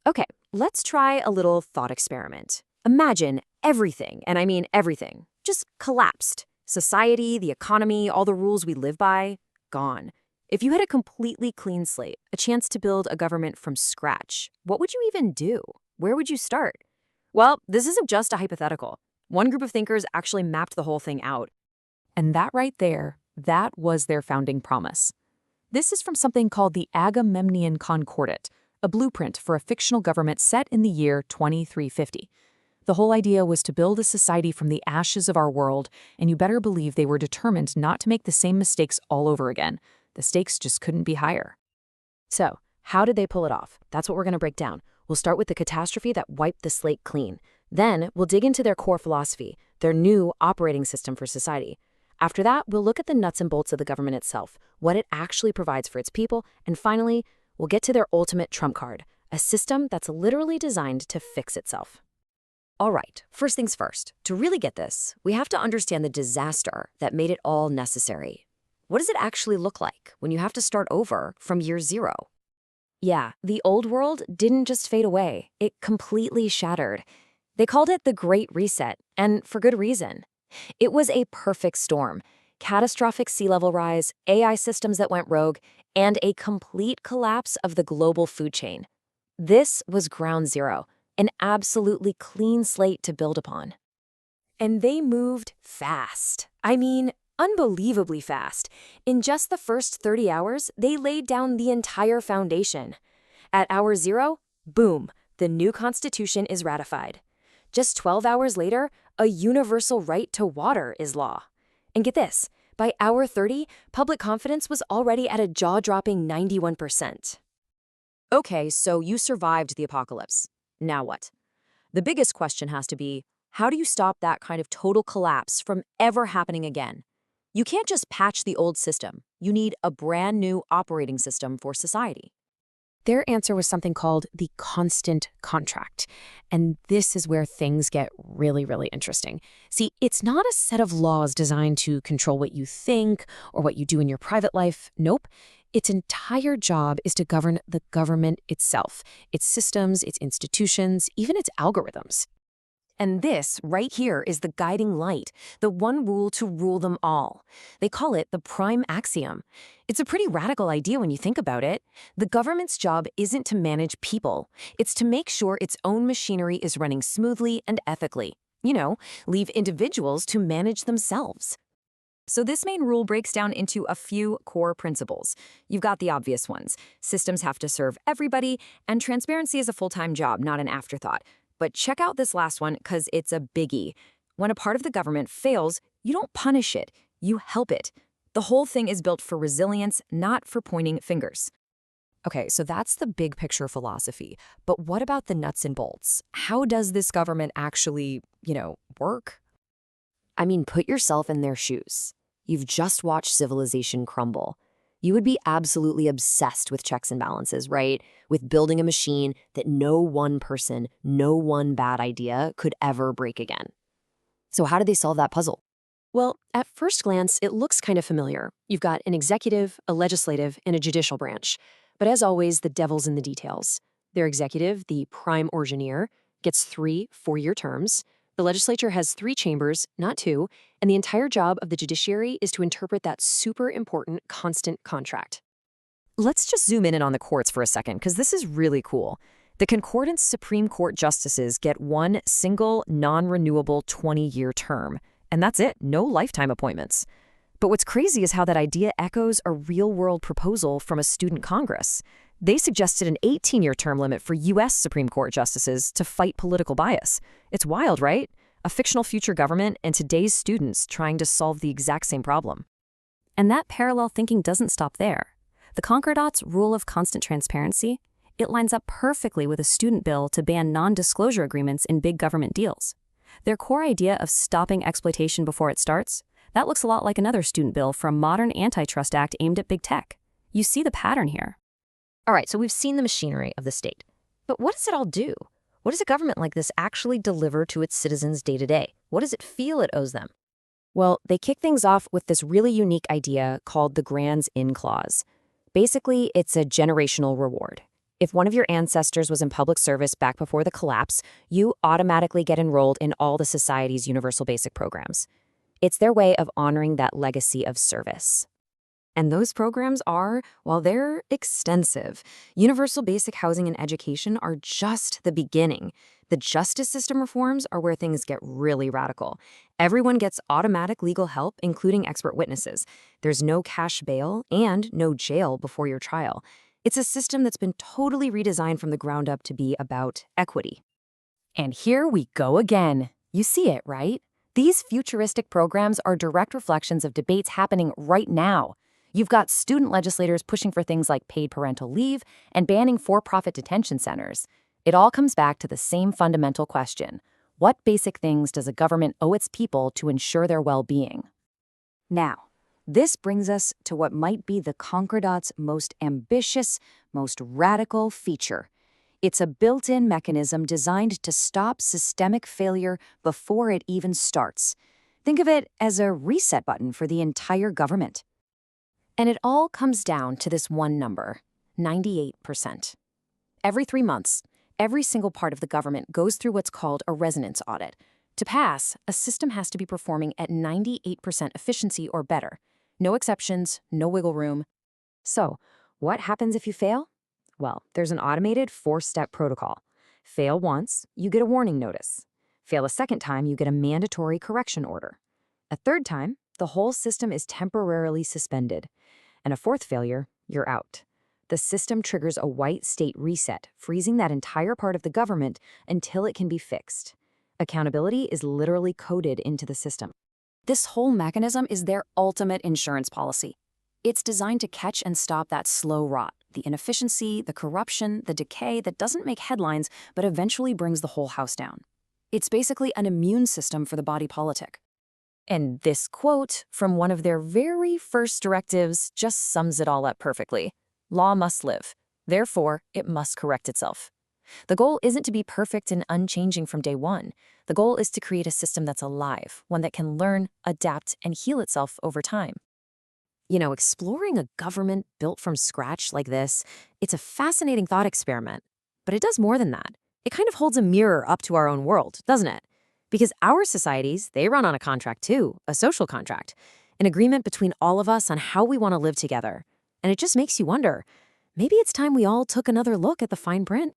Okay, let's try a little thought experiment. Imagine everything, and I mean everything, just collapsed. Society, the economy, all the rules we live by, gone. If you had a completely clean slate, a chance to build a government from scratch, what would you even do? Where would you start? Well, this isn't just a hypothetical. One group of thinkers actually mapped the whole thing out. And that right there, that was their founding promise. This is from something called the Agamemnian Concordat, a blueprint for a fictional government set in the year 2350. The whole idea was to build a society from the ashes of our world, and you better believe they were determined not to make the same mistakes all over again. The stakes just couldn't be higher. So, how did they pull it off? That's what we're going to break down. We'll start with the catastrophe that wiped the slate clean. Then, we'll dig into their core philosophy, their new operating system for society. After that, we'll look at the nuts and bolts of the government itself, what it actually provides for its people, and finally, we'll get to their ultimate trump card, a system that's literally designed to fix itself. All right, first things first. To really get this, we have to understand the disaster that made it all necessary. What does it actually look like when you have to start over from year zero? Yeah, the old world didn't just fade away, it completely shattered. They called it the Great Reset, and for good reason. It was a perfect storm. Catastrophic sea level rise, AI systems that went rogue, and a complete collapse of the global food chain. This was ground zero, an absolutely clean slate to build upon. And they moved fast. I mean, unbelievably fast. In just the first 30 hours, they laid down the entire foundation. At hour zero, boom, the new constitution is ratified. Just 12 hours later, a universal right to water is law. And get this, by hour 30, public confidence was already at a jaw-dropping 91%. Okay, so you survived the apocalypse. Now what? The biggest question has to be, how do you stop that kind of total collapse from ever happening again? You can't just patch the old system. You need a brand new operating system for society. Their answer was something called the constant contract. And this is where things get really, really interesting. See, it's not a set of laws designed to control what you think or what you do in your private life. Nope. Its entire job is to govern the government itself, its systems, its institutions, even its algorithms. And this right here is the guiding light, the one rule to rule them all. They call it the prime axiom. It's a pretty radical idea when you think about it. The government's job isn't to manage people. It's to make sure its own machinery is running smoothly and ethically. Leave individuals to manage themselves. So this main rule breaks down into a few core principles. You've got the obvious ones. Systems have to serve everybody, and transparency is a full-time job, not an afterthought. But check out this last one because it's a biggie. When a part of the government fails, you don't punish it, you help it. The whole thing is built for resilience, not for pointing fingers. Okay, so that's the big picture philosophy. But what about the nuts and bolts? How does this government actually, work? I mean, put yourself in their shoes. You've just watched civilization crumble. You would be absolutely obsessed with checks and balances, right? With building a machine that no one person, no one bad idea could ever break again. So how did they solve that puzzle? Well, at first glance, it looks kind of familiar. You've got an executive, a legislative, and a judicial branch. But as always, the devil's in the details. Their executive, the prime originaire, gets 3 four-year terms. The legislature has 3 chambers, not 2, and the entire job of the judiciary is to interpret that super important constant contract. Let's just zoom in on the courts for a second, because this is really cool. The concordant Supreme Court justices get one single, non-renewable 20-year term, and that's it, no lifetime appointments. But what's crazy is how that idea echoes a real-world proposal from a student Congress. They suggested an 18-year term limit for U.S. Supreme Court justices to fight political bias. It's wild, right? A fictional future government and today's students trying to solve the exact same problem. And that parallel thinking doesn't stop there. The Concordats' rule of constant transparency, it lines up perfectly with a student bill to ban non-disclosure agreements in big government deals. Their core idea of stopping exploitation before it starts, that looks a lot like another student bill from a modern antitrust act aimed at big tech. You see the pattern here. All right, so we've seen the machinery of the state. But what does it all do? What does a government like this actually deliver to its citizens day to day? What does it feel it owes them? Well, they kick things off with this really unique idea called the Grands In Clause. Basically, it's a generational reward. If one of your ancestors was in public service back before the collapse, you automatically get enrolled in all the society's universal basic programs. It's their way of honoring that legacy of service. And those programs are, while they're extensive, universal basic housing and education are just the beginning. The justice system reforms are where things get really radical. Everyone gets automatic legal help, including expert witnesses. There's no cash bail and no jail before your trial. It's a system that's been totally redesigned from the ground up to be about equity. And here we go again. You see it, right? These futuristic programs are direct reflections of debates happening right now. You've got student legislators pushing for things like paid parental leave and banning for-profit detention centers. It all comes back to the same fundamental question. What basic things does a government owe its people to ensure their well-being? Now, this brings us to what might be the Concordat's most ambitious, most radical feature. It's a built-in mechanism designed to stop systemic failure before it even starts. Think of it as a reset button for the entire government. And it all comes down to this one number, 98%. Every 3 months, every single part of the government goes through what's called a resonance audit. To pass, a system has to be performing at 98% efficiency or better. No exceptions, no wiggle room. So, what happens if you fail? Well, there's an automated 4-step protocol. Fail once, you get a warning notice. Fail a second time, you get a mandatory correction order. A third time, the whole system is temporarily suspended. And a fourth failure, you're out. The system triggers a white state reset, freezing that entire part of the government until it can be fixed. Accountability is literally coded into the system. This whole mechanism is their ultimate insurance policy. It's designed to catch and stop that slow rot, the inefficiency, the corruption, the decay that doesn't make headlines but eventually brings the whole house down. It's basically an immune system for the body politic. And this quote from one of their very first directives just sums it all up perfectly. Law must live. Therefore, it must correct itself. The goal isn't to be perfect and unchanging from day one. The goal is to create a system that's alive, one that can learn, adapt, and heal itself over time. You know, exploring a government built from scratch like this, it's a fascinating thought experiment. But it does more than that. It kind of holds a mirror up to our own world, doesn't it? Because our societies, they run on a contract too, a social contract, an agreement between all of us on how we want to live together. And it just makes you wonder, maybe it's time we all took another look at the fine print.